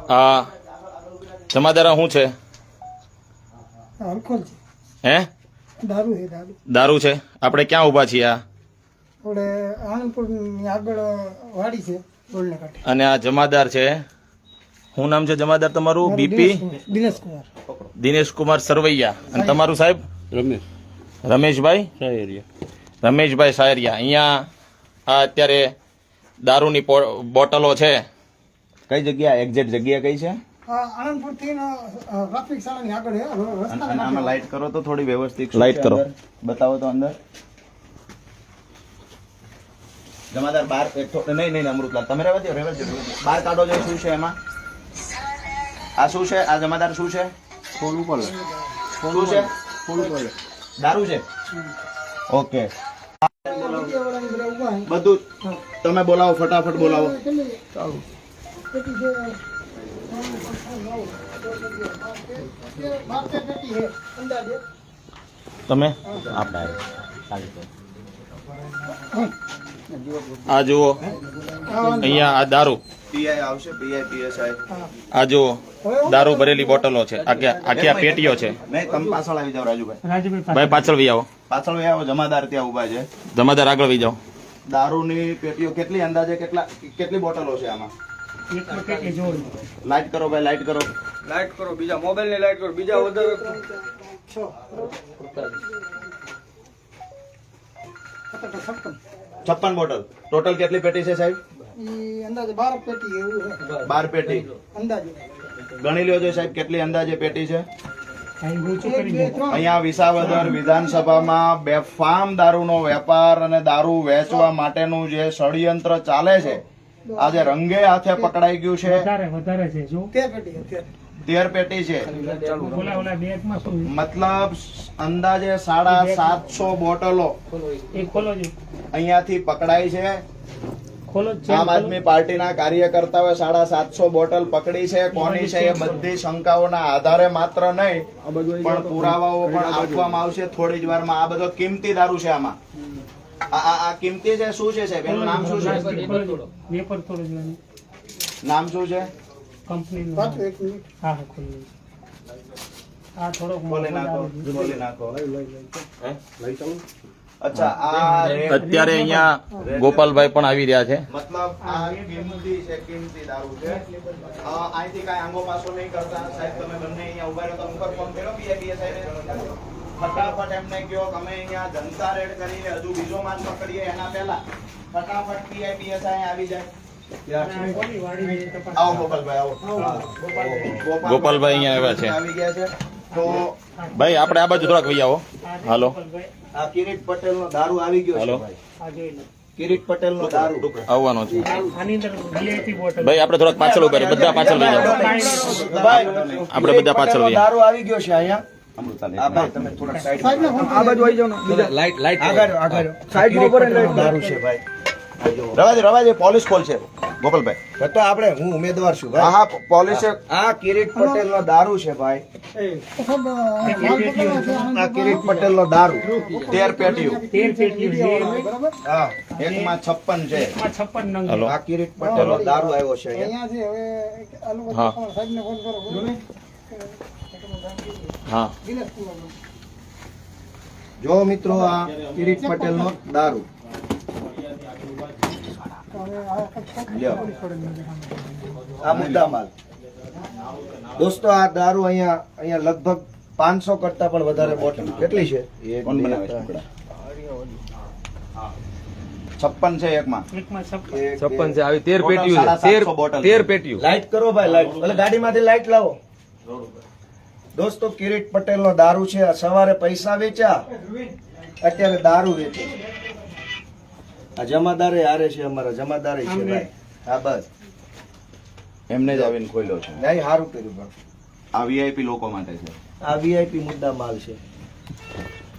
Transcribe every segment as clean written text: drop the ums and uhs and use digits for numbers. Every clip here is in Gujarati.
આ જમાદારા શું છે? આલ્કોહોલ છે. હે? દારૂ છે. દારૂ દારૂ છે. આપણે ક્યાં ઊભા છીએ? આપણે આનંદપુરની આગળ વાડી છે રોડને કાંઠે. અને આ જમાદાર છે, શું નામ છે જમાદાર તમારું? બીપી દિનેશ કુમાર. દિનેશ કુમાર સરવૈયા. અને તમારું સાહેબ? રમેશભાઈ રમેશભાઈ સાયરિયા. અહીંયા આ અત્યારે દારૂની બોટલો છે. કઈ જગ્યા, એક્ઝેક્ટ જગ્યા કઈ છે? આનંદપુર થી ટ્રાફિક શાળાની આગળ છે. રસ્તાના આમાં લાઈટ કરો તો થોડી વ્યવસ્થિત લાઈટ કરો, બતાવો તો અંદર. જમાદાર બાર નહીં અમૃતલાલ તમે રહેવા દો. બહાર કાઢો જો. શું છે એમાં? આ શું છે? આ જમાદાર શું છે? શું છે? દારૂ છે. ઓકે, બધું તમે બોલાવો, ફટાફટ બોલાવો. તમે આ જુઓ, અહીંયા આ દારૂ આવશે. આ જુઓ, દારૂ ભરેલી બોટલો છે. આખી આ પેટીઓ છે. તમે પાછળ આવી જાઓ રાજુભાઈ. ભાઈ પાછળ વી આવો. પાછળ વી આવો. જમાદાર ત્યાં ઉભા છે. જમાદાર આગળ વી જાઓ. દારૂની પેટીઓ કેટલી અંદાજે કેટલી બોટલો છે આમાં? લાઈટ કરો ભાઈ, લાઈટ કરો. લાઈટ કરો, બીજા મોબાઈલ ની લાઈટ કરો, બીજા વધારે 56 બોટલ. ટોટલ કેટલી પેટી છે સાહેબ? અંદાજે 12 પેટી એવું છે. 12 પેટી અંદાજે ગણી લ્યો છો સાહેબ, કેટલી અંદાજે પેટી છે? 1, 2, 3. અહીંયા વિસાવદર વિધાનસભામાં બેફામ દારૂનો વેપાર અને દારૂ વેચવા માટેનું જે ષડયંત્ર ચાલે છે, આજે રંગે હાથે પકડાઈ ગયું છે. વધારે છે જો 13 પેટી છે. મતલબ અંદાજે 750 બોટલો અહીંયાથી પકડાઈ છે. આમ આદમી પાર્ટીના કાર્યકર્તાઓએ 750 બોટલ પકડી છે. કોની છે એ બધી શંકાઓના આધારે માત્ર નહીં પણ પુરાવાઓ પણ આપવામાં આવશે થોડી જ વારમાં. આ બધો કિંમતી દારૂ છે. આમાં આ કિંમતી છે. શું છે સાહેબ એનું નામ શું છે? નામ શું છે? અચ્છા, અત્યારે અહીંયા ગોપાલભાઈ પણ આવી રહ્યા છે. મતલબ આ કિંમતી છે, કિંમતી દારૂ છે. અહીંથી કાંઈ આંગો પાછો નહીં કરતા સાહેબ. તમે બંને અહીંયા ઉભા રહ્યો તો ઉપર ફોન કર્યો પીઆઈ સાહેબ. ફટાફટ એમને કહો કે અમે અહીંયા જનતા રેડ કરીને હજુ બીજો માલ પકડીએ એના પહેલા ફટાફટ પીઆઈ આવી જાય. આવો ગોપાલભાઈ, આવો. ગોપાલભાઈ અહીંયા આવ્યા છે, આવી ગયા છે. તો ભાઈ આપણે આ બાજુ થોડાક વહી આવો. હાલો, આ કિરીટ પટેલ નો દારૂ આવી ગયો છે. કિરીટ પટેલ નો દારૂ આવવાનો છે. ભાઈ આપણે થોડાક પાછળ ઉભા રહે. બધા પાછળ વહી જાઓ. આપણે બધા પાછળ વહી. દારૂ આવી ગયો છે અહીંયા. રવાજે પોલીસ કોલ છે ગોપાલભાઈ. તો આપણે હું ઉમેદવાર છું ભાઈ. હા પોલીસે આ કિરીટ પટેલ નો દારૂ છે ભાઈ. આ કિરીટ પટેલ નો દારૂ 13 પેટીઓ. હા, એકમાં 56 છે. હાલો, આ કિરીટ પટેલ નો દારૂ આવ્યો છે અહીંયા. અહીંયા છે. હવે આ લોકો હા. સાહેબને ફોન કરો. હા, જો મિત્રો, આ કિરીટ પટેલ નો દારૂ આ મુદ્દા માલ. દોસ્તો, આ દારૂ અહીંયા લગભગ 500 કરતા પણ વધારે બોટલ. કેટલી છે? કોણ બનાવે છે ટુકડા? 56 છે એકમાં. 56 છે. આવી 13 પેટીઓ છે. 13 પેટીઓ. લાઈટ કરો ભાઈ, લાઈટ. ભલે ગાડીમાંથી લાઈટ લાવો. દોસ્તો, કિરીટ પટેલ નો દારૂ છે. સવારે પૈસા વેચ્યા, અત્યારે દારૂ વેચે. આ જમાદારે હારે છે. અમારા જમાદારે છે ભાઈ. હા બસ એમને જ આવીને ખોલ્યો છે. નહીં, સારું કર્યું ભાઈ. આ વીઆઈપી લોકો માટે છે. આ વીઆઈપી મુદ્દા માલ છે.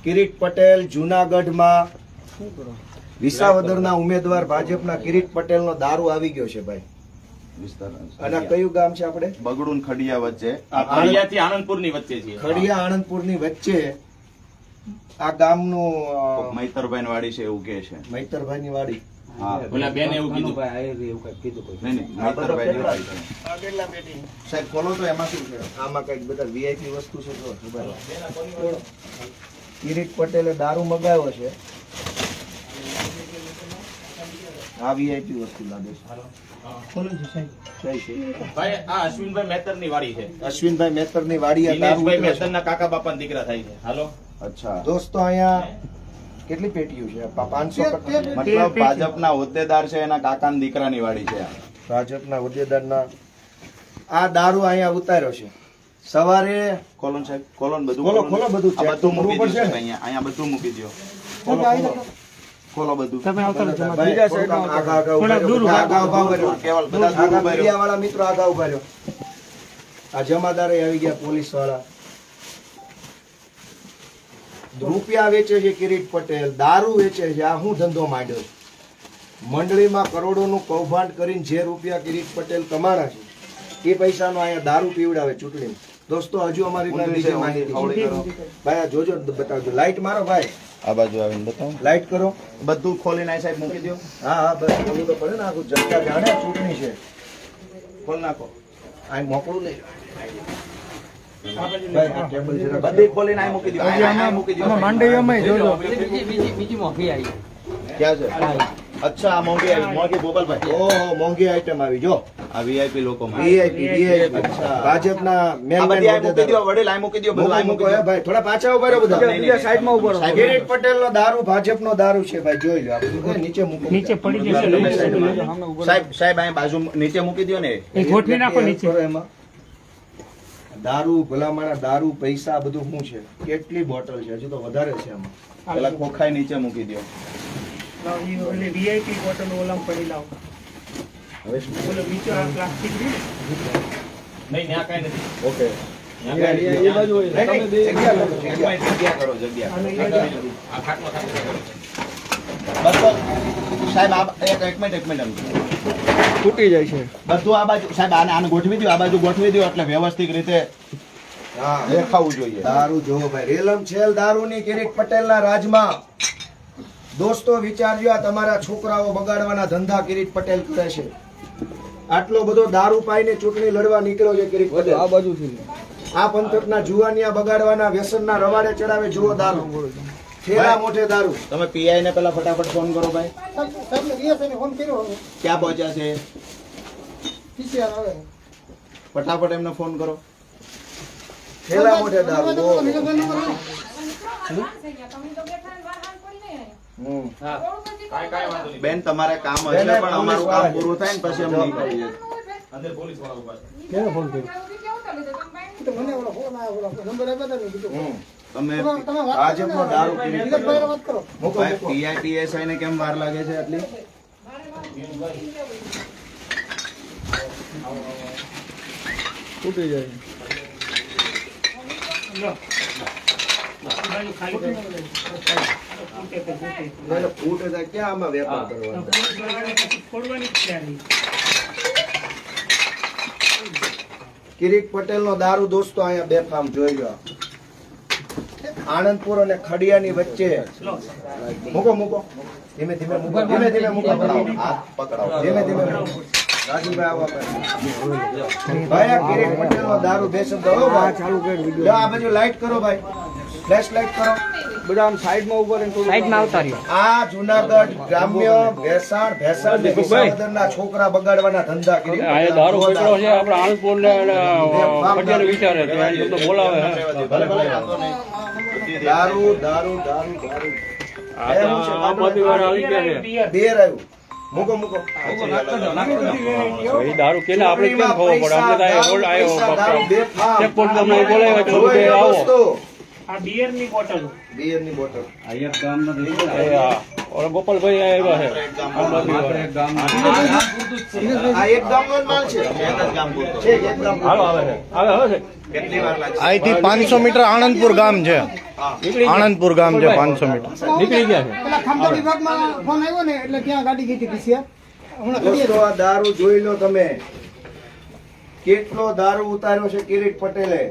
કિરીટ પટેલ જુનાગઢમાં વિસાવદરના ઉમેદવાર ભાજપના કિરીટ પટેલ નો દારૂ આવી ગયો છે ભાઈ. અને આ કયું ગામ છે આપણે? બગડું ને ખડિયા વચ્ચે. ખડિયા થી આનંદપુર ની વચ્ચે છે. ખડિયા આણંદપુર ની વચ્ચે આ ગામનું મૈતરભાઈ વાડી છે એવું કે છે. મૈતરભાઈ ની વાડી. હા ઓલા બેન એવું કીધું નહીં નહીં મૈતરભાઈ ને એવું કીધું. સાહેબ ખોલો તો એમાં શું છે આમાં કઈક બધા વીઆઈપી વસ્તુ છે જો ખબર હોય. કિરીટ પટેલે દારૂ મગાવ્યો છે આ વીઆઈપી વસ્તુ લાગે છે કઈ છે ભાઈ આ અશ્વિનભાઈ મહેતરની વાડી છે. અશ્વિનભાઈ મહેતરની વાડી આ દારૂ દિનેશભાઈ ઉતરે છે. મહેતરના કાકા બાપાના દીકરા થાય છે. હાલો અચ્છા દોસ્તો અહીંયા કેટલી પેટીઓ છે 500 મતલબ ભાજપના હોદ્દેદાર છે એના કાકાના દીકરાની વાડી છે આ. ભાજપના હોદ્દેદારના આ દારૂ અહીંયા ઉતાર્યો છે સવારે કોલોન સાહેબ કોલોન બધું ખોલો, ખોલો બધું. આ બધું મૂકી કરવું પડશે દો ને? અહીંયા અહીંયા બધું મૂકી દો. ખોલો, ખોલો. ખોલો બધું ભાઈ, બીજા સાઈડમાં આગા આગા ઉભા રહ્યો. બધા આગા ઉભા રહ્યો. કેવલ બધા દૂર આગા ઉભા રહ્યો. મીડિયાવાળા મિત્રો આગા ઉભા રહ્યો. આ જમાદારે આવી ગયા પોલીસ વાળા રૂપિયા વેચે છે કિરીટ પટેલ દારૂ વેચે છે આ હું ધંધો માંડ્યો છે? મંડળીમાં કરોડોનું કૌભાંડ કરીને જે રૂપિયા કિરીટ પટેલ કમાણા છે એ પૈસાનો અહીંયા દારૂ પીવડાવે ચૂંટણી. દોસ્તો હજુ અમારી પાસે બીજી માહિતી થોડી કરો. ભાઈ આ જોજો બતાવજો લાઈટ મારો ભાઈ આ બાજુ આવીને બતાવો. લાઈટ કરો બધું ખોલીને આ સાહેબ મૂકી દો. હા હા બસ ખોલવું તો પડે ને આખું જનતા જાણે ચૂંટણી છે ખોલ નાખો. આ મોકળું નહીં ભાઈ આ ટેબલ જરા બધી ખોલીને આ મૂકી દો. આ મૂકી દો. માંડવીયામાં જોજો. ક્યાં છે અચ્છા આ મોંઘી આવી મોંઘી ગોપાલભાઈ. ઓહો મોંઘી આઈટમ આવી જો આ વીઆઈપી લોકો વીઆઈપી ભાજપના મેન મેન વડીલ આ મૂકી દો. બધું આ મૂકી દો. ભાઈ થોડા પાછા ઉભા રહો બધા બીજા સાઈડમાં ઉભા રહો. કિરીટ પટેલનો દારૂ ભાજપનો દારૂ છે ભાઈ જોઈ લો આપણે નીચે મૂકો નીચે પડી સાહેબ સાહેબ અહીં બાજુ નીચે મૂકી દો ને. ગોઠવી નાખો નીચે. એમાં દારૂ ભલામણા દારૂ પૈસા બધું શું છે કેટલી બોટલ છે હજુ તો વધારે છે આમાં પેલા ખોખાઈ નીચે મૂકી દો. વીઆઈપી બોટલ ઓલામ પડી લાવ. હવે શું? ઓલો બીજો આ પ્લાસ્ટિક નહીં ત્યાં કાંઈ નથી. ઓકે એ બાજુ હોય. નહીં, નહીં, જગ્યા કરો, જગ્યા. જગ્યા કરો જગ્યા. આ ખાટલો ખાટલો કરો. બસ બસ. સાહેબ આ એક મિનિટ તૂટી જાય છે. બધું આ બાજુ સાહેબ આને ગોઠવી દો. આ બાજુ ગોઠવી દો એટલે વ્યવસ્થિત રીતે હા દેખાવું જોઈએ. દારૂ જોવો ભાઈ રેલમ છેલ દારૂની કિરીટ પટેલના રાજમાં દોસ્તો વિચારજો આ તમારા છોકરાઓ બગાડવાના ધંધા કિરીટ પટેલ કરે છે આટલો બધો દારૂ પાઈને ચૂંટણી લડવા નીકળ્યો છે કિરીટ પટેલ આ બાજુથી આ પંથકના જુવાનિયા બગાડવાના વ્યસનના રવાડે ચડાવે જુઓ દારૂ થેલા મોઢે દારૂ તમે પીઆઈ ને પેલા ફટાફટ ફોન કરો ભાઈ. ફોન કર્યો હવે. ક્યાં પહોંચ્યા છે PCR આવે. ફટાફટ એમને ફોન કરો. થેલા મોઢે દારૂ ઓહો. હમ. બેન તમારે કામ હશે બેન, પણ અમારું કામ પોલીસ પૂરું થાય ને પછી અમે નીકળીએ. કેને ફોન કર્યો? તો મને ઓલો ફોન આવ્યો, ઓલો નંબર આપ્યો હતો ને, કીધું. હમ. તમે તમે વાત ભાજપનો દારૂ કિરીટ વિગતભાઈને પટેલ વાત કરો. મૂકો મૂકો પીઆઈપીએસઆઈ ને કેમ વાર લાગે છે આટલી? તૂટી જાય. એટલે ફૂટ હતા ક્યાં આમાં વેપાર કરવાનો કિરીટ પટેલનો દારૂ દોસ્તો અહીંયા બેફામ જોઈ લો આણંદપુર અને ખડિયાની વચ્ચે મૂકો મૂકો ધીમે ધીમે મૂકો ધીમે ધીમે મૂકો પકડાવો. હાથ પકડાવો. ધીમે ધીમે મૂકો રાજુભાઈ આવો આપણે. ભાઈ આ કિરીટ પટેલનો દારૂ બેસન દો ભાઈ ચાલુ કરી આ બાજુ લાઈટ કરો ભાઈ ફ્લેશ લાઈટ કરો બધા આમ સાઈડમાં ઉભો રહીને સાઈડમાં આવતા રહ્યો. આ જુનાગઢ ગ્રામ્ય ભેસાણ ને વિસાવદરના છોકરા બગાડવાના ધંધા કરી દારૂ પીકડો છે આપણે આણંદપુર ને પટેલ વિચારે તો એને તો બોલાવે હે. ભલે ભલે વાંધો નહીં. દારૂ દારૂ દારૂ દારૂ આ બધી વાર આવી ગયા છે. બેર આવ્યું મૂકો મૂકો એ દારૂ કેને આપણે કેમ ખબર પડે અમને તો આ રોડ પૈસા, દારૂ આવ્યો બેફામ. ચેકપોઇન્ટ તમને બોલાવ્યો તો જોઈ લો આવો દોસ્તો. આ બિયરની બોટલ. બિયરની બોટલ એ હા. ઓલા ગોપાલભાઈ આવ્યા છે આ બધી વાર. આ એક ગામનો જ માલ છે એક જ ગામ પૂરતો. છે એક ગામનો. હાલો આવે છે આવે છે કેટલી વાર લાગશે? અહીંથી 500 મીટર આણંદપુર ગામ છે. નીકળી ગયા આણંદપુર ગામ છે 500 મીટર. નીકળી ગયા છે. પેલા ખામતા વિભાગમાં ફોન આવ્યો ને એટલે ત્યાં ગાડી ગઈ હતી PCR. હમણાં કરીએ દોસ્તો આ દારૂ જોઈ લો તમે કેટલો દારૂ ઉતાર્યો છે કિરીટ પટેલે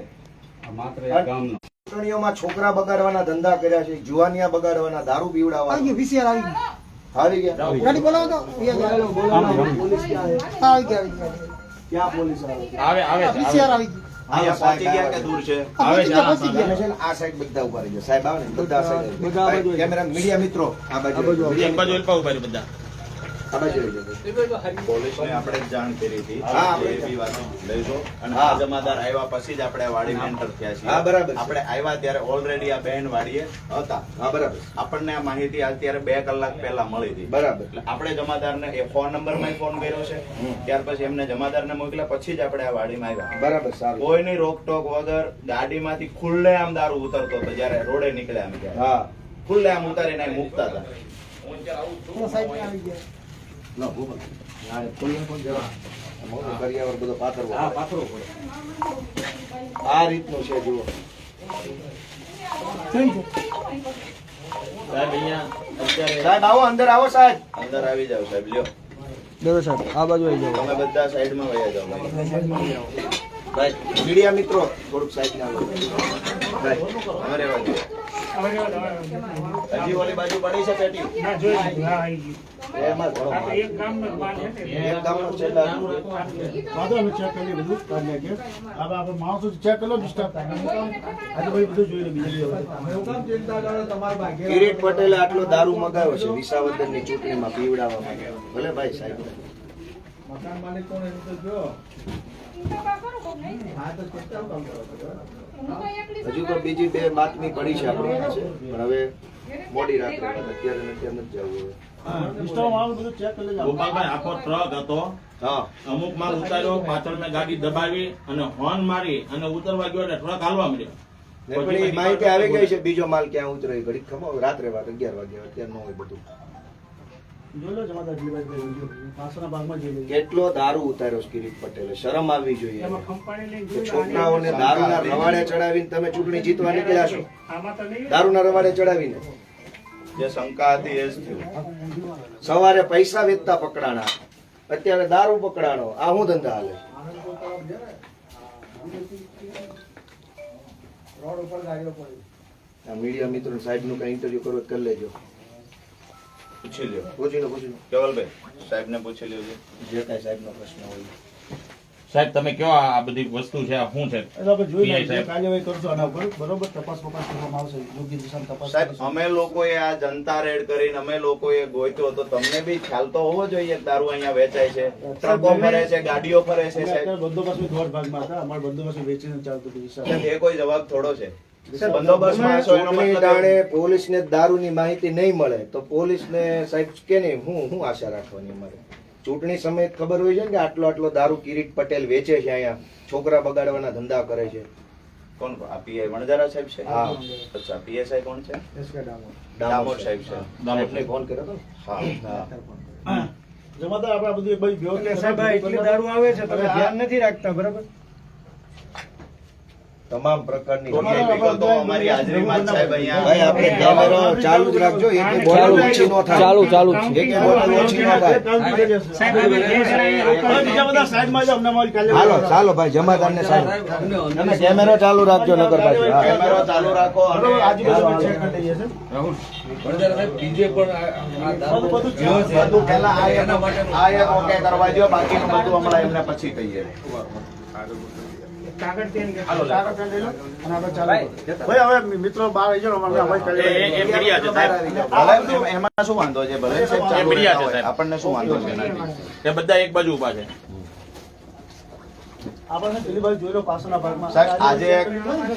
ચૂંટણીઓમાં છોકરા બગાડવાના ધંધા કર્યા છે જુવાનિયા બગાડવાના દારૂ પીવડાવવા આવી ગયું PCR આવી ગયું. આવી ગયા ગાડી બોલાવો તો પોલીસ ક્યાં આવી ગયા ક્યાં પોલીસ આવે આવે છે PCR આવી ગઈ અહીંયા પહોંચી ગયા કે દૂર છે આવે છે પહોંચી ગયા છે ને આ સાઈડ બધા ઉભા રહી ગયા સાહેબ આવે ને બધા સાઈડ કેમેરા મીડિયા મિત્રો આ બાજુ એક બાજુ ઉભા ઉભા રહી બધા આ બાજુ રહી જાઓ. પોલીસને આપણે જ જાણ કરી હતી હા, આપણે જે બી વાત લઈશું અને હા. આ જમાદાર આવ્યા પછી જ આપણે આ વાડીમાં એન્ટર થયા છીએ હા, બરાબર છે. આપણે આવ્યા ત્યારે ઓલરેડી આ બેન વાડીએ હતા હા બરાબર આપણને આ માહિતી અત્યારે 2 કલાક પહેલા મળી હતી બરાબર એટલે આપણે જમાદારને એ ફોન નંબરમાં ફોન કર્યો છે ત્યાર પછી એમને જમાદારને મોકલ્યા પછી જ આપણે આ વાડીમાં આવ્યા બરાબર સારું કોઈની રોકટોક વગર ગાડીમાંથી ખુલ્લે આમ દારૂ ઉતરતો હતો જયારે રોડે નીકળ્યા અમે ત્યારે હા ખુલ્લે આમ ઉતારીને અહીં મૂકતા હતા સાઈડ આવી ગયા લો ભૂપત હા ખોલીને કોણ જવા મોટો કરિયાવર બધો પાથરવો હા પડે. પાથરો પડે આ રીતનું છે જુઓ સાહેબ અહીંયા અત્યારે સાહેબ આવો અંદર આવો સાહેબ અંદર આવી જાવ સાહેબ લ્યો દેવો સાહેબ આ બાજુ આવી જાઓ તમે બધા સાઈડમાં વયા જાઓ ભાઈ મીડિયા મિત્રો થોડુંક સાઈડ ના લો ભાઈ અમારે બાજુ હજી ઓલી બાજુ પડી છે પેટી એમાં ઘણો માલ. એક ગામનો છે એટલે આટલું. વાંધો અમે ચેક કરી બધું કાઢી નાખીએ હવે આપણે માણસો ચેક કરી લો ડિસ્ટર્બ આજે ભાઈ બધું જોઈ લો બીજા કિરીટ પટેલે આટલો દારૂ મગાવ્યો છે વિસાવદરની ચૂંટણીમાં પીવડાવવા માટે ભલે ભાઈ સાહેબ હજુ તો બીજી 2 બાતમી પડી છે આપણી પાસે પણ હવે મોડી રાત્રે અત્યારે ને અત્યારે નથી જવું હવે. ડિસ્ટર્બ માણસો બધું ચેક કરી લેજો ગોપાલભાઈ આખો ટ્રક હતો હા અમુક માલ ઉતાર્યો પાછળ મેં ગાડી દબાવી અને હોર્ન મારી અને ઉતરવા ગયો એટલે ટ્રક હાલવા મળ્યો ને પણ એ માહિતી આવી ગઈ છે બીજો માલ ક્યાં ઉતરે એ ઘડીક ખબર રાત્રે વાત 11 વાગે અત્યારે ન હોય બધું જોઈ લો જમાદાર જીવાભાઈ પાછળના ભાગમાં જોઈ લો કેટલો દારૂ ઉતાર્યો છે કિરીટ પટેલે શરમ આવવી જોઈએ એમાં કંપની લઈને કે છોકરાઓને દારૂના રવાડે ચડાવીને તમે ચૂંટણી જીતવા નીકળ્યા છો દારૂના રવાડે ચડાવીને જે શંકા હતી એ જ થયું સવારે પૈસા વેચતા પકડાણા અત્યારે દારૂ પકડાણો આ શું ધંધા હાલે આ મીડિયા મિત્રો સાહેબ નું કઈ ઇન્ટરવ્યુ કરવો કરી લેજો પૂછી લ્યો પૂછી લો કેવલભાઈ સાહેબને પૂછી લેજો જે કઈ સાહેબ નો પ્રશ્ન હોય સાહેબ તમે કયો આ બધી વસ્તુ છે આ શું છે એટલે આપણે જોઈ PI લઈએ સાહેબ. કાર્યવાહી કરજો આના ઉપર બરોબર તપાસ કરવામાં આવશે યોગ્ય દિશામાં તપાસ સાહેબ કરીશું. અમે લોકોએ આ જનતા રેડ કરીને અમે લોકોએ ગોત્યો તો તમને બી ખ્યાલ તો હોવો જોઈએ કે દારૂ અહીંયા વેચાય છે ટ્રકો ફરે છે ગાડીઓ ફરે છે અમે સાહેબ અત્યારે બંદોબસ્ત દોઢ ભાગમાં હતા અમારે બંદોબસ્ત વેચીને ચાલતું હતું વિશાળ. સાહેબ, એ કોઈ જવાબ થોડો છે બંદોબસ્તમાં હશો એનો ચૂંટણી મતલબ ટાણે પોલીસને દારૂની માહિતી નહીં મળે તો પોલીસને સાહેબ કે નહીં હું આશા રાખવાની અમારે ચૂંટણી સમયે ખબર હોય છે ને કે આટલો આટલો દારૂ કિરીટ પટેલ વેચે છે અહીંયા છોકરા બગાડવાના ધંધા કરે છે કોણ આ પીઆઈ વણજારા સાહેબ છે હા. અચ્છા પીએસઆઈ કોણ છે SK ડામોર. ડામોર સાહેબ છે સાહેબને ફોન કર્યો હતો ને? હા હા જમાદાર આપણે આ બધું એક બાજુ ભેગું સાહેબ આ એટલી દારૂ આવે છે તમે ધ્યાન નથી રાખતા બરાબર તમામ પ્રકારની ટોટલ વિગતો અમારી હાજરીમાં જ સાહેબ અહીંયા ભાઈ આપણે કેમેરો ચાલુ જ રાખજો એક બોટલ ઓછી ન થાય ચાલુ ચાલુ જ છે એક બોટલ ઓછી ન થાય બીજા બધા સાઈડમાં જાઓ, અમને અમારી કાર્યવાહી હાલો ચાલો ભાઈ જમાદારને સાહેબ તમે કેમેરો ચાલુ રાખજો નગર પાછી હા. કેમેરો ચાલુ રાખો અને બરોબર, આજુબાજુ અમે ચેક કરી લઈએ છીએ. બધું પહેલા આ એક ઓકે કરવા દો બાકીનું બધું હમણાં એમને પછી કહીએ કાગળ પેન કે કાગળ પેન લઈ લો અને આપણે ચાલુ કરો. ભાઈ હવે મિત્રો બહાર આવી જાઓ, અમારે અમારી કાર્યવાહી ભલે એમાં શું વાંધો છે ભલે સાહેબ ચાલુ રહેતા હોય. આપણને શું વાંધો છે એનાથી? એ બધા એક બાજુ ઉભા છે આપણે પેલી બાજુ જોઈ લો પાછળના ભાગમાં સાહેબ આજે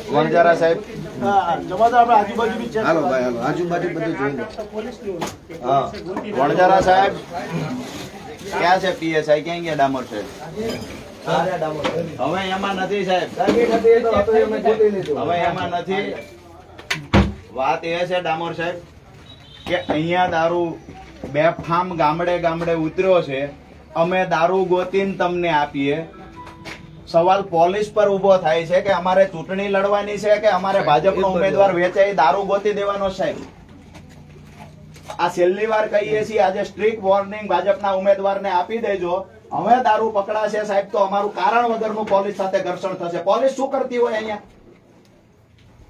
વણજારા સાહેબ હા, જમાદાર આપણે આજુબાજુ બી ચેક હાલો ભાઈ હાલો આજુબાજુ બધું જોઈ લો હા વણજારા સાહેબ ક્યાં છે પીએસઆઈ ક્યાં ગયા ડામોર સાહેબ હવે એમાં નથી સાહેબ હવે એમાં નથી વાત એ છે ડામોર સાહેબ કે અહીંયા દારૂ બેફામ ગામડે ગામડે ઉતર્યો છે અમે દારૂ ગોતીને તમને આપીએ સવાલ પોલીસ પર ઉભો થાય છે કે અમારે ચૂંટણી લડવાની છે કે અમારે ભાજપનો ઉમેદવાર વેચાઈ દારૂ ગોતી દેવાનો સાહેબ આ છેલ્લી વાર કહીએ છીએ આજે સ્ટ્રીક વોર્નિંગ ભાજપના ઉમેદવારને આપી દેજો હવે દારૂ પકડાશે સાહેબ તો અમારું કારણ વગરનું પોલીસ સાથે ઘર્ષણ થશે પોલીસ શું કરતી હોય અહીંયા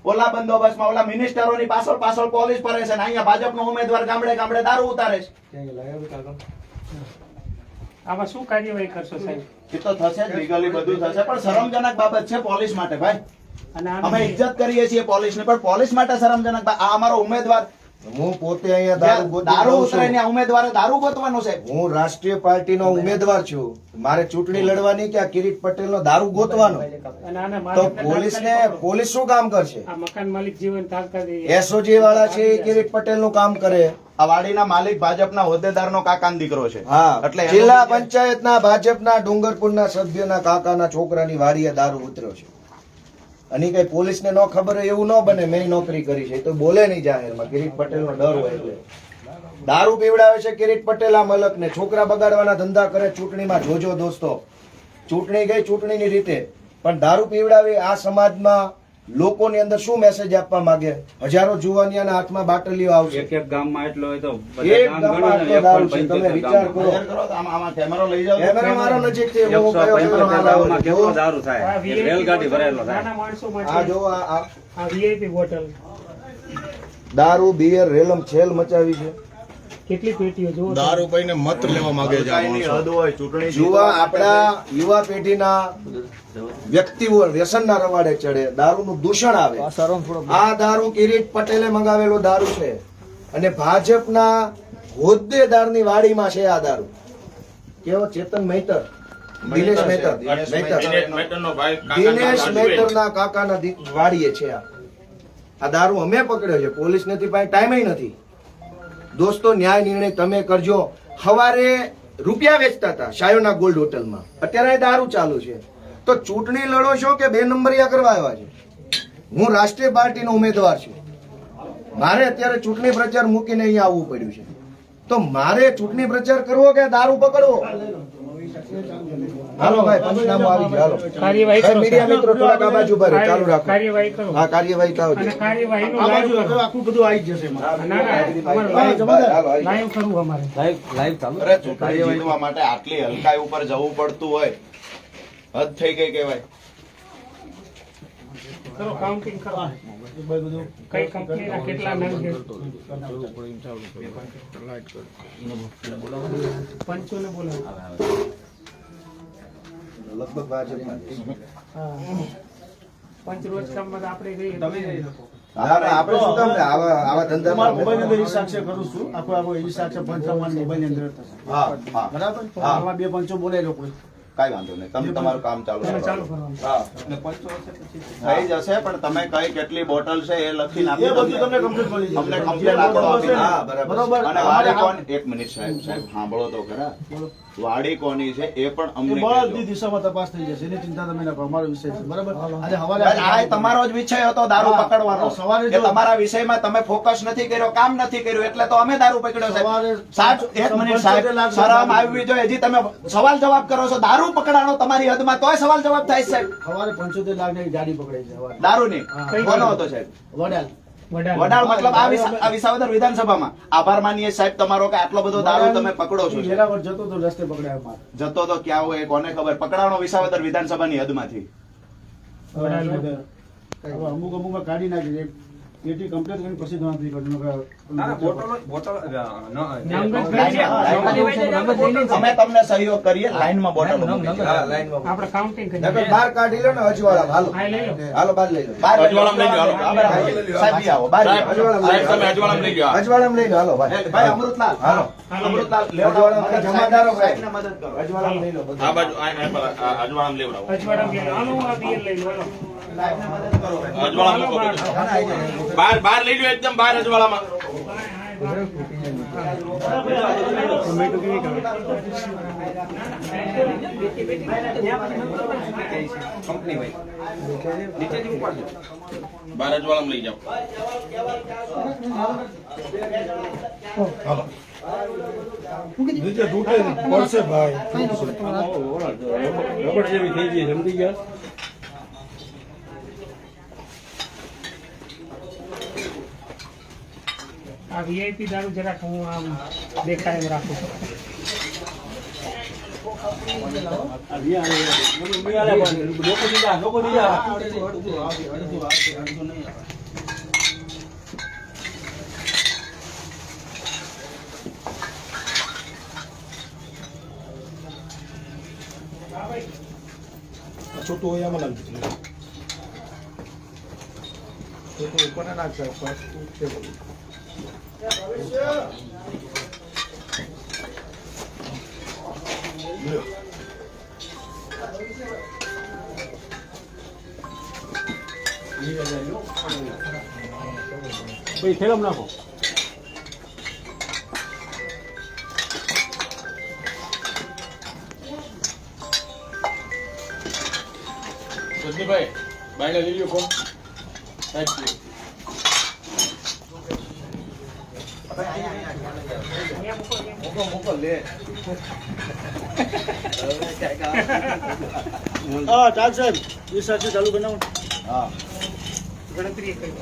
ઓલા બંદોબસ્તમાં ઓલા મિનિસ્ટરોની પાછળ પાછળ પોલીસ ફરે છે ને અહીંયા ભાજપનો ઉમેદવાર ગામડે ગામડે દારૂ ઉતારે છે. આમાં શું કાર્યવાહી કરશો સાહેબ? એ તો થશે જ, લીગલી બધું થશે, પણ શરમજનક બાબત છે પોલીસ માટે ભાઈ. અને અમે ઇજ્જત કરીએ છીએ પોલીસની, પણ પોલીસ માટે શરમજનક આ અમારો ઉમેદવાર હું પોતે અહીંયા દારૂ ગોતી દારૂ લઉં ઉતરે છું. ને આ ઉમેદવારે દારૂ ગોતવાનો છે. હું રાષ્ટ્રીય પાર્ટીનો ઉમેદવાર છું. મારે ચૂંટણી લડવાની કે આ કિરીટ પટેલનો દારૂ ગોતવાનો? અને આને તો માલિકને પોલીસ શું કામ કરશે? આ મકાન માલિક જીવન તાત્કાલિક એસઓજી વાળા છે એ કિરીટ પટેલનું કામ કરે. આ વાડીના માલિક ભાજપના હોદ્દેદારનો કાકાનો દીકરો છે. હા, એટલે એનું- જિલ્લા પંચાયતના ભાજપના ડુંગરપુરના સભ્યના કાકાના છોકરાની વાડીએ દારૂ ઉતર્યો છે. અને કઈ પોલીસને ન ખબર હોય એવું ન બને. મેં નોકરી કરી છે તો બોલે નહીં જાહેરમાં. કિરીટ પટેલનો ડર હોય એટલે દારૂ પીવડાવે છે કિરીટ પટેલ. આ મલકને છોકરા બગાડવાના ધંધા કરે. ચૂંટણીમાં જોજો દોસ્તો, ચૂંટણી ગઈ ચૂંટણીની રીતે, પણ દારૂ પીવડાવી આ સમાજમાં લોકોની અંદર શું મેસેજ આપવા માંગે? હજારો જુવાનિયાના હાથમાં બાટલીઓ આવશે. એક ગામમાં એટલો હોય તો એક ગામમાં આટલો દારૂ છે. તમે વિચાર કરો. જાહેર કરો તો આમાં કેમેરો લઈ જાઓ. કેમેરા મારો નજીકથી હું કયો કેમેરો હાલ આવો. કેટલો દારૂ થાય? આ VIP રેલગાડી ભરેલો થાય. નાના માણસો માટે આ જો આ આ VIP બોટલ દારૂ બિયર રેલમ છેલ મચાવી છે. કેટલી પેટીઓ જુઓ તો. દારૂ પીને મત લેવા માંગે છે આ કાંઈની માણસો. હદ હોય, ચૂંટણી યુવા આપણા યુવા પેઢીના વ્યક્તિઓ વ્યસનના રવાડે ચડે, દારૂનું દૂષણ આવે. આ દારૂ કિરીટ પટેલે મંગાવેલો દારૂ છે અને ભાજપના હોદ્દેદારની વાડીમાં છે આ દારૂ. કેવો ચેતન મહેતર, દિનેશ મહેતર, દિનેશ મહેતરનો ભાઈ દિનેશ મહેતરના કાકાના વાડીએ છે આ દારૂ. અમે પકડ્યો છે, પોલીસ નથી, પાસે ટાઈમ નથી. દોસ્તો, ન્યાય નિર્ણય તમે કરજો. સવારે રૂપિયા વેચતા હતા શાયોના ગોલ્ડ હોટલમાં, અત્યારે દારૂ ચાલુ છે. તો ચૂંટણી લડો છો કે 2 નંબરિયા કરવા આવ્યા છે? હું રાષ્ટ્રીય પાર્ટીનો ઉમેદવાર છું. મારે અત્યારે ચૂંટણી પ્રચાર મૂકીને અહીંયા આવવું પડ્યું છે. તો મારે ચૂંટણી પ્રચાર કરવો કે દારૂ પકડવો? હાલો ભાઈ, પંચનામું આવી ગયું. હાલો કાર્યવાહી સાહેબ, કરો મીડિયા મિત્રો થોડાક આ બાજુ ઉભા રહો. ચાલુ રાખો. કાર્યવાહી કરો હા, કાર્યવાહી કરો. અને કાર્યવાહીનું આ લાઈવ બાજુ કરો. આખું બધું આવી જ જશે એમાં. ના ના અમારે હાલો, આવી લાઈવ કરવું અમારે. લાઈવ ચાલુ. અરે ચૂંટણી જીતવા માટે આટલી હલકાઈ ઉપર જવું પડતું હોય, હદ થઈ ગઈ કહેવાય. કરો કાઉન્ટિંગ કરો. કઈ કંપનીના કેટલા નંગ છે? પંચોને બોલાવો. લગભગ ભાજપમાં જ. હા. પંચ રોજ કામમાં તો આપણે જઈએ. ના, ના, આપણે શું કામ ને આવા ધંધામાં તમારા મોબાઈલની અંદર ઈ-સાક્ષર કરું છું. આખો ઈ-સાક્ષર પંચાવન મોબાઈલની અંદર થશે. હા હા, બરાબર? તો હા. આમાં 2 પંચો બોલાવી લો કોઈ. કાંઈ વાંધો નહીં, તમે તમારું કામ ચાલુ તમે કરો. ચાલુ કરવાનું. હા, થઈ જશે, પણ તમે કઈ કેટલી બોટલ છે એ લખીને આપી એ બધું દો. તમને complete મળી જશે. અમને complete આંકડો આપી દો. હા, બરાબર. બરોબર. અને વાડી કોણ, એક મિનિટ સાહેબ, સાંભળો તો ખરા. વાડી કોની છે એ પણ એ અમને બધી કહેજો. દિશામાં તપાસ થઈ જશે. એની ચિંતા તમે ના કરો. અમારો વિષય છે. બરાબર? આજે હવાલે ભાઈ, આ તમારો જ વિષય હતો દારૂ હા, પકડવાનો. સવારે કે જો- તમારા વિષયમાં તમે ફોકસ નથી કર્યો, કામ નથી કર્યું, એટલે તો અમે દારૂ પકડ્યો સવારે સાહેબ. એક મિનિટ સાહેબ, શરમ આવવી જોઈએ. હજી તમે સવાલ જવાબ કરો છો. દારૂ પકડાનો તમારી હદમાં, તોય સવાલ જવાબ થાય છે સાહેબ. સવારે 75 લાખની ગાડી પકડાઈ છે સવારે. દારૂની હા. કોનો હતો સાહેબ? વડાલ. વડાળ મતલબ આ વિસાવદર વિધાનસભામાં. આભાર માનીએ સાહેબ તમારો કે આટલો બધો દારૂ તમે પકડો છો. ઈ વેરાવળ જતો તો રસ્તે પકડાયો માર. જતો તો ક્યાં હોય એ કોને ખબર. પકડાણો વિસાવદર વિધાનસભાની હદમાંથી. હવે અમુકમાં કાઢી નાખી છે. પેટી કમ્પ્લીટ કરીને પછી ગણતરી કરજો. અમે તમને સહયોગ કરીએ. લાઈનમાં બોટલ મૂકી દો. આપણે કાઉન્ટિંગ કરીએ. નકર બહાર કાઢી લો ને અજવાળા. હાલો હા, લઈ લો. હાલો, બહાર લઈ લો. બહાર લઈ લો. અજવાળામાં લઈ લો, હાલો. બહાર લઈ લો. સાહેબ, ઈ આવો. બહાર લઈ લો. અજવાળામાં લઈ લો. અજવાળામાં લઈ લો. હાલો ભાઈ. ભાઈ અમૃતલાલ, હાલો. અમૃતલાલ, અજવાળામાં જમાદારો ભાઈ. સાહેબને મદદ કરો. અજવાળામાં લઈ લો. આ બાજુ અજવાળામાં લેવડાવો. અજવાળા લઈ લો. આનો હું આ બિયર લઈ લો. હાલો. સાહેબને મદદ કરો. અજવાળામાં મૂકો. બહાર લઈ લો, એકદમ બહાર અજવાળામાં. બહાર અજવાળામાં લઈ જાઓ. રબડ જેવી થઈ ગઈ, સમજી ગયા? આ VIP દારૂ જરાક હું આમ દેખાય એમ રાખું છું. લોકો દીધા છોટું હોય આમાં લાગી દીધું. છોટું ઉપર ના નાખશે ફર્સ્ટ છે બધું. પછી થેલમ નાખો. રજનીભાઈ બાયણે લઈ લ્યો ફોન. મૂકો લે. હા ચાલશે. એ સાથે ચાલુ બનાવો. હા ગણતરી કરી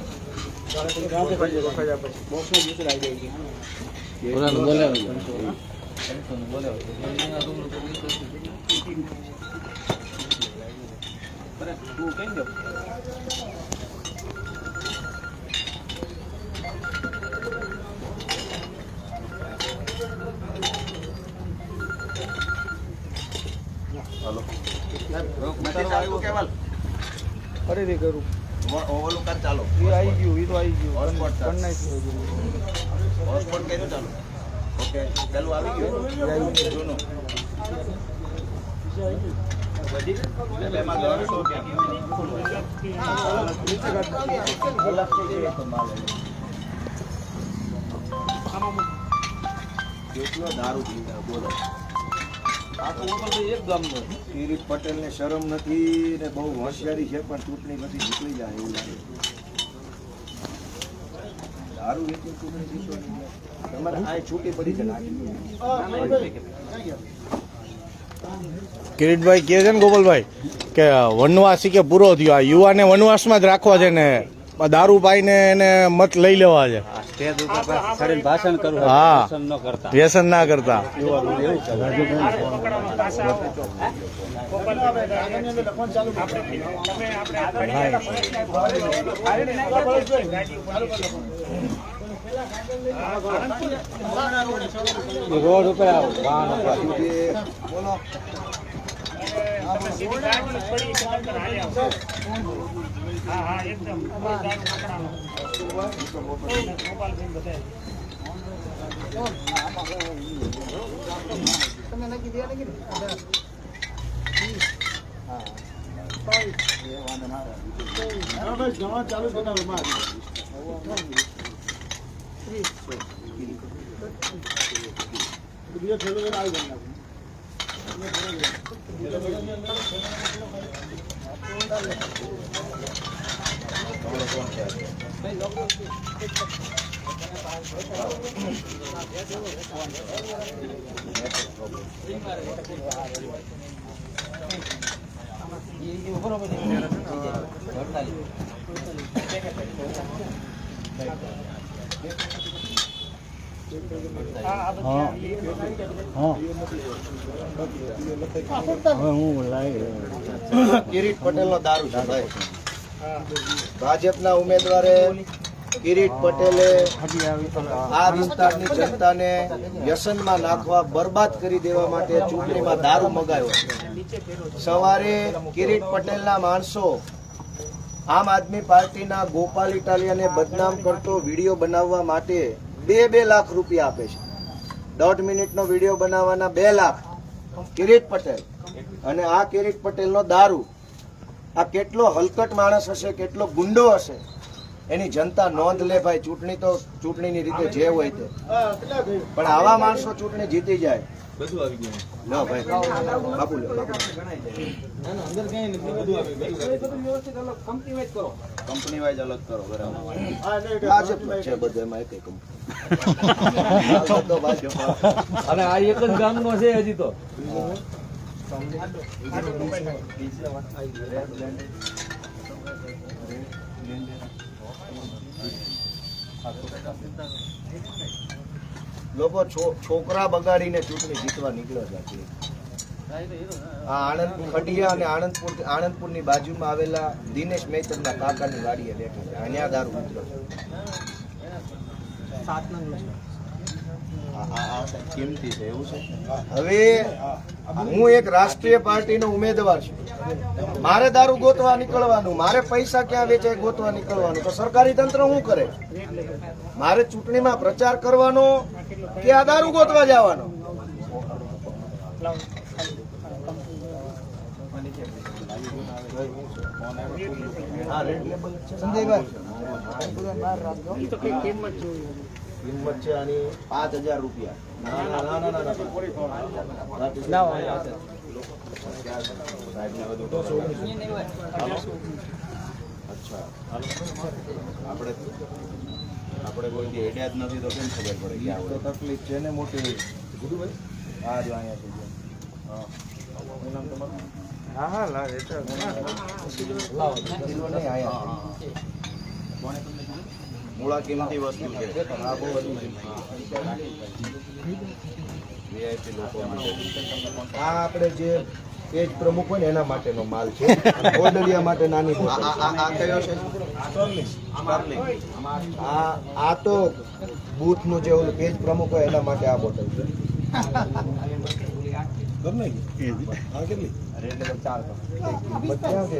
ફરીથી કરું. ઓલું કર ચાલો. એ આવી ગયું, એ તો આવી ગયું. હોટસ્પોટ ચાલો. પણ નાખ્યું. હોટસ્પોટ કર્યું ચાલો. ઓકે ચાલુ આવી ગયું. જૂનું. બેમાં 100 કેટલો દારૂ પીતા બોલો. આ તો ગોપાલભાઈ એક ગામનો. કિરીટ પટેલ ને શરમ નથી ને બહુ હોશિયારી છે પણ ચૂંટણી પછી જીતવી જાય એવું લાગે. દારૂ વેચી ચૂંટણી જીતવાની તમારે આ છૂટી પડી છે નાખી. કિરીટભાઈ કહે છે ને ગોપાલભાઈ કે વનવાસી કે પૂરો થયો, આ યુવાને વનવાસમાં જ રાખવા છે ને દારૂ પાઈને એને મત લઈ લેવા છે. સ્ટેજ ઉપર ચડીને ભાષણ કરવું, હા. ભાષણ ન કરતા. વ્યસન ના કરતા. રોડ ઉપર આવો, વાહન ઉપર. બોલો હા હા એકદમ ચાલુ બનાવો માં બીજો થેલો લઈને આવી જાય. કિરીટ પટેલ નો દારૂ છે ભાઈ. ભાજપના ઉમેદવારે કિરીટ પટેલે આ વિસ્તારની જનતાને વ્યસનમાં નાખવા, બરબાદ કરી દેવા માટે ચૂંટણીમાં દારૂ મગાવ્યો. સવારે કિરીટ પટેલના માણસો આમ આદમી પાર્ટીના ગોપાલ ઇટાલિયાને બદનામ કરતો વિડીયો બનાવવા માટે 2 લાખ રૂપિયા આપે છે. 1.5 મિનિટનો વિડીયો બનાવવાના 2 લાખ કિરીટ પટેલ. અને આ કિરીટ પટેલનો દારૂ. આ કેટલો હલકટ માણસ હશે, કેટલો ગુંડો હશે, એની જનતા નોંધ લે ભાઈ. ચૂંટણી તો ચૂંટણીની રીતે જે હોય તે, પણ આવા માણસો ચૂંટણી જીતી જાય. બધું આવી ગયું. લો ભાઈ બાપુ લો, બાપુ. કંપની વાઇઝ અલગ કરો. બરાબર. ભાજપ છે બધું, એમાં એક કંપની. અને આ એક જ ગામનો છે હજી તો. લોકો છોકરા બગાડીને ચૂંટણી જીતવા નીકળ્યા છે. આ આણંદ ખડિયા અને આણંદપુરની બાજુમાં આવેલા દિનેશ મહેતરના કાકાની વાડીએ બેઠા છે. અહીંયા દારૂ ઉતરો છે. કિંમતી છે એવું છે. હવે હું એક રાષ્ટ્રીય પાર્ટીનો ઉમેદવાર છું. મારે દારૂ ગોતવા નીકળવાનું, મારે પૈસા ક્યાં વેચાય ગોતવા નીકળવાનું, તો સરકારી તંત્ર શું કરે? મારે ચૂંટણીમાં પ્રચાર કરવાનો કે આ દારૂ ગોતવા જવાનો? ઈ તો કઈ કિંમત જોઈએ. કિંમત છે આની 5,000 રૂપિયા. આપણે કોઈ હેડ્યા જ નથી તો કેમ ખબર પડે કે તો તકલીફ છે ને મોટી. હા જો અહીંયા થઈ ગયા. મૂળા કિંમતી વસ્તુ છે. VIP લોકો માટે. આ આપણે જે પેજ પ્રમુખ હોય ને એના માટેનો માલ છે. ઓડલિયા માટે નાની બોટલ. આ કયો છે? આ તો બૂથ નું જે ઓલું પેજ પ્રમુખ હોય એના માટે આ બોટલ છે. કિંમત ક્યાં છે?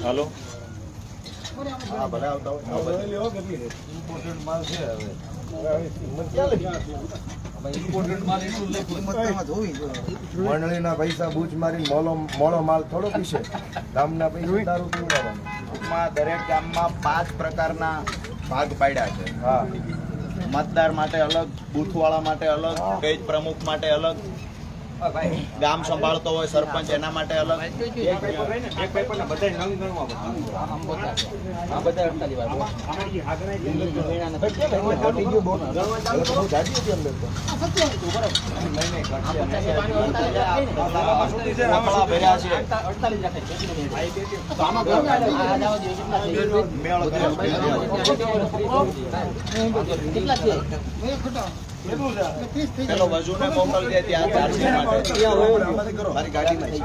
હાલો. હા ભલે આવતા હોય. ઇમ્પોર્ટન્ટ માલ છે હવે. કિંમત ક્યાં લખી? મંડળીના પૈસા બૂચ મારીને મોળો માલ થોડો પીશે. ગામના પૈસા દારૂ પીવડાવવાનો. ટૂંકમાં દરેક ગામમાં 5 પ્રકારના ભાગ પાડ્યા છે. હા મતદાર માટે અલગ, બૂથવાળા માટે અલગ, પેજ પ્રમુખ માટે અલગ, ગામ સંભાળતો હોય સરપંચ એના માટે અલગ. મફળા ભર્યા છે. મેળ પેલો વજુને મોકલજે ત્યાં ચાર્જિંગ માટે. મારી ગાડીમાં છે.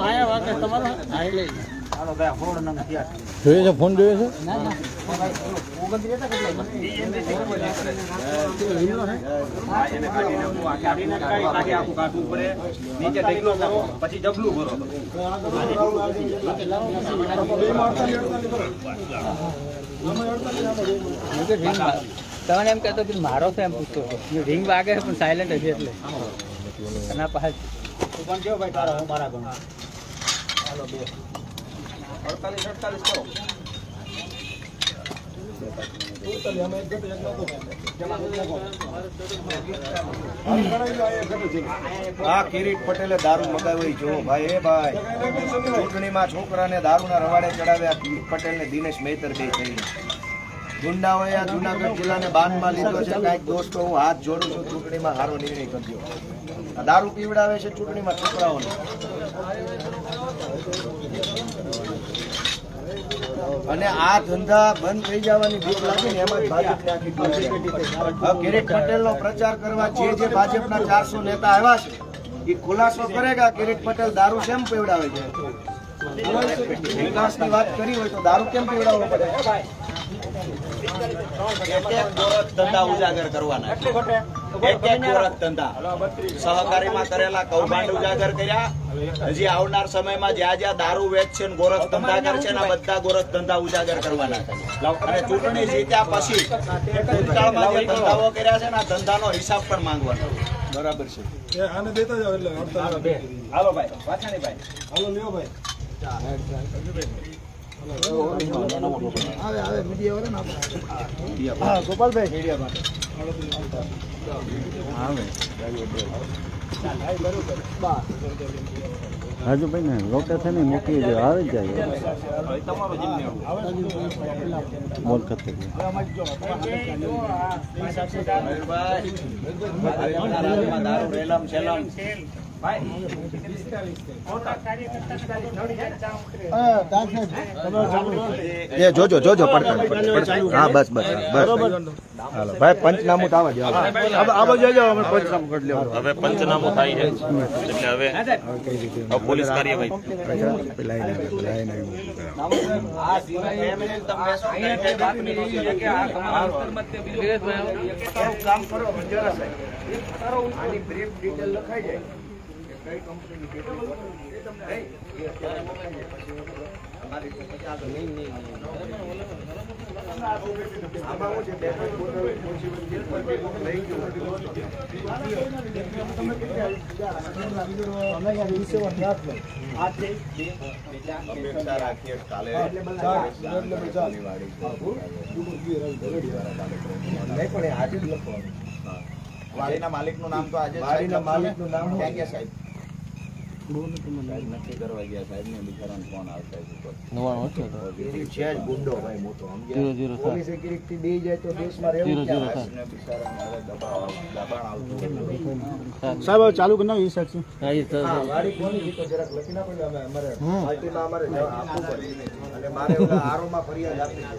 આયા વાગે તમારો આઈ લઈ. જોઈએ છે ફોન જોઈએ છે તમને એમ કહેતો કે મારો તો એમ પૂછતો હતો રિંગ વાગે પણ સાયલેન્ટ હશે એટલે એના પાસે આ કિરીટ પટેલે દારૂ મગાવી જો ભાઈ. એ ભાઈ ચૂંટણીમાં છોકરાને દારૂના રવાડે ચડાવ્યા. કિરીટ પટેલ ને દિનેશ મહેતર બે થઈને ગુંડાઓએ આ જુનાગઢ જિલ્લાને બાનમાં લીધો છે. કાંઈક દોસ્તો હું હાથ જોડું છું, ચૂંટણીમાં સારો નિર્ણય કરજો. આ દારૂ પીવડાવે છે ચૂંટણીમાં છોકરાઓને. અને આ ધંધા બંધ થઈ જવાની બીક લાગી ને એમાં જ ભાજપને આખી ટોળી. હવે કિરીટ પટેલનો પ્રચાર કરવા જે ભાજપના 400 નેતા આવ્યા છે એ ખુલાસો કરેગા કિરીટ પટેલ દારૂ કેમ પીવડાવે છે. વિકાસની વાત કરી હોય તો દારૂ કેમ પીવડાવવો પડે? એક ગોરખ ધંધા ઉજાગર કરવાના. એક ગોરખ ધંધા સહકારીમાં કરેલા કૌભાંડ ઉજાગર કર્યા. હજી આવનાર સમયમાં જ્યાં જ્યાં દારૂ વેચશે ને ગોરખ ધંધા કરશે ને બધા ગોરખ ધંધા ઉજાગર કરવાના. અને ચૂંટણી જીત્યા પછી ભૂતકાળમાં જે ધંધાઓ કર્યા છે ને આ ધંધાનો હિસાબ પણ માંગવાનો. બરાબર છે. આને દેતા જાવ એટલે હાલો ભાઈ વાછાણીભાઈ. હાલો લ્યો ભાઈ. આવે મીડિયા વાળા ને ગોપાલભાઈ મીડિયા માટે રાજુભાઈ ને લોકેશન મૂકી દો આવી જાય બોલ કરતે મયુરભાઈ, દારૂ રેલમ છેલમ હા, તાજ સાહેબ, તમે ચાલુ કરો. એ જોજો પડતા હા બસ હાલો ભાઈ પંચનામું તો આવા જ આ બાજુ આવી જાઓ, અમે પંચનામું કરી લેવાનું. હવે પંચનામું થાય છે એટલે હવે પોલીસ કાર્યવાહી કામ કરો જરા સાહેબ આની બ્રીફ ડિટેલ લખાઈ જાય કઈ કંપનીની કેટલી આમાં હું છે ડેટા બોર્ડર લઈ ગયો અમે યાર વિશે વાત ના કરો. આ છે અપેક્ષા રાખીએ કાલે નહીં પણ એ આજે જ લખવાનું. વાડીના માલિકનું નામ તો આજે વાડીના માલિકનું નામ શું? ક્યાં ગયા સાહેબ નક્કી કરવા ગયા સાહેબ ને બિચારાને ફોન આવતા છે જ ગુંડો ભાઈ મોટો સમજ્યા પોલીસ સેક્યુરિટી દઈ જાય તો દેશમાં રહેવું ક્યાં? બિચારાને હવે દબાણ આવતું સાહેબ હવે ચાલુ કરી નાખો એ સાહેબ છે. હા, વાડી કોની છે તો જરાક લખી નાખો ને અમે અમારે પાર્ટીમાં અમારે જવાબ આપવું પડે અને મારે ઓલા આરોમાં ફરિયાદ આપી છે.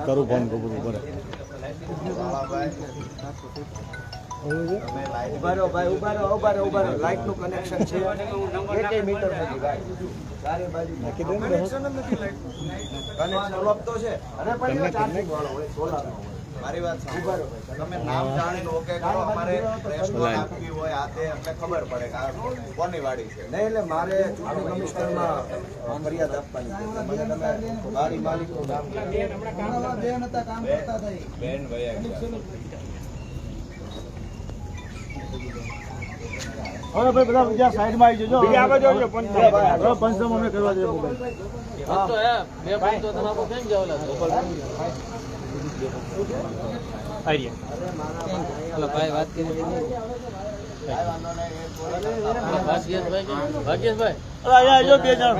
કરું ફોન કરું બરાબર. ઉભા રહો ભાઈ ઉભા રહો લાઈટ નું કનેક્શન છે એકેય મીટર નથી ભાઈ ચારે બાજુ કનેક્શન જ નથી લાઈટ કનેક્શન અલગ તો છે અરે પણ એનો ચાર્જિંગ વાળો હોય સોલાર નો હોય મારી વાત ઉભા સાંભળો રહો ભાઈ તમે નામ જાણીને ઓકે કરો અમારે રેસ્ટોરન્ટ આપવી હોય આ તે અમને ખબર પડે કે આ કોની વાડી છે નહીં એટલે મારે ચૂંટણી કમિશનરમાં ફરિયાદ આપવાની છે એટલે મને તમે વાડી માલિકનું નામ બેન ભાઈ હવે ભાઈ બધા બીજા સાઈડમાં આવી જજો. હવે પંચનામું અમે કરવા દઈએ મોબાઈલ. અરે અહીંયા આવજો બે જણ.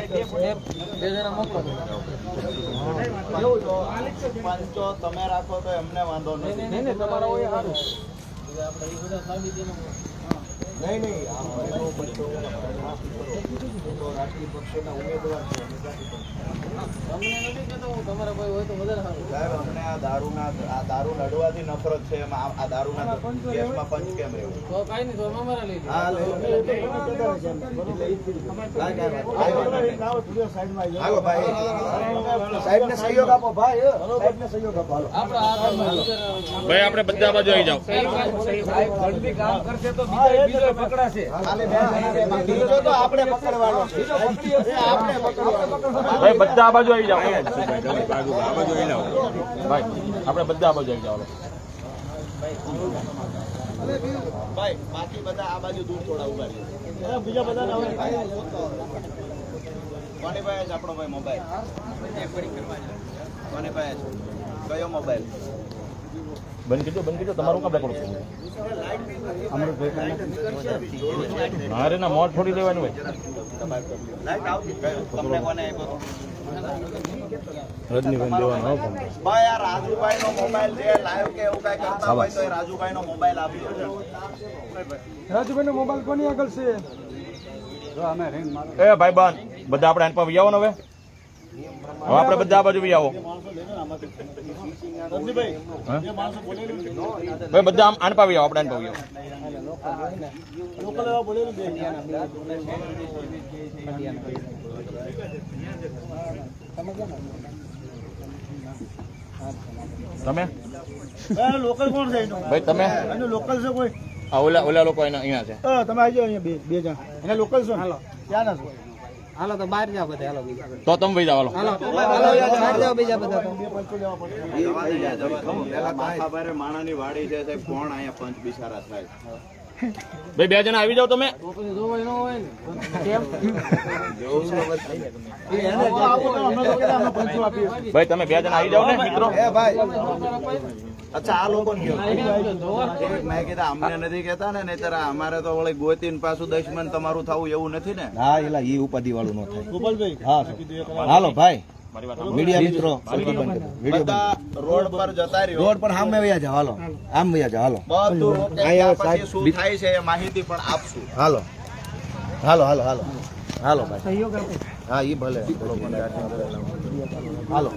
પંચો તમે રાખો તો એમને વાંધો નથી નહીં તો રાજકીય પક્ષોના ઉમેદવાર છે સાહેબ અમને આ દારૂ લડવાથી નફરત છે એમાં આ દારૂના કેસમાં પંચ કેમ રહેવું હા હાલો ભાઈ સાહેબને સહયોગ આપો ભાઈ સાહેબને સહયોગ આપો હાલો ભાઈ આપણે બધા બાજુ આવી જાઓ બીજો તો આપણે પકડવાનો છે આપણે પકડવાનો ભાઈ બધા બાજુ આવી જાઓ ભાઈ આપણે બધા બાજુ આવી જાઓ ભાઈ બાકી બધા આ બાજુ દૂર થોડા ઉભા રહીએ બીજા બધા કોની પાસે છે આપણો ભાઈ મોબાઈલ કોની પાસે છે કયો મોબાઈલ બંધ કીધો તમારું કામ કરો છો મારે ના મોત છોડી દેવાનું હોય તમને કોને આપ્યો રજનીભાઈ દેવાનો હો ફોન. ભાઈ આ રાજુભાઈ નો મોબાઈલ છે લાઈવ કે એવું કઈ કરતા હોય તો એ રાજુભાઈ નો મોબાઈલ આપજો રાજુભાઈ નો મોબાઈલ કોની આગળ છે? એ ભાઈ બંધ બધા આપણે આને પર આવો ને હવે આપણે બધા આ બાજુ બી આવો ભાઈ બધા આમ આને પાવી આવો આપણે આને પાવી આવો લોકલ એવા બોલેલું બે. તમે લોકલ કોણ છે એનું? ભાઈ તમે એનું લોકલ છે કોઈ? આ ઓલા લોકો અહીંયા છે તમે આવી જાઓ અહીંયા બે જણ. એને લોકલ છો? હાલો. ક્યાં ના છો? તો તમે ભાઈ જાઓ માણાની વાડી છે સાહેબ કોણ અહીંયા પંચ બિચારા થાય ભાઈ બે જણા આવી જાઓ તમે ભાઈ તમે બે જણા આવી જાઓ ને મિત્રો અચ્છા આ લોકો મેં કીધા અમને નથી કેતા ને નહીતર અમારે તો વળી ગોતીને પાછું દુશ્મન તમારું થવું એવું નથી ને હા એલા ઈ ઉપાધિ વાળું ન થાય ગોપાલભાઈ હા હાલો ભાઈ મીડિયા મિત્રો બધા રોડ પર જતા રહ્યો રોડ પર સામે વયા જાઓ હાલો આમ વયા જાઓ હાલો બધું રોકે, અહીંયા પછી શું થાય છે એ માહિતી પણ આપશું હાલો હાલો હાલો હાલો હાલો ભાઈ સહયોગ આપે હા એ ભલે હાલો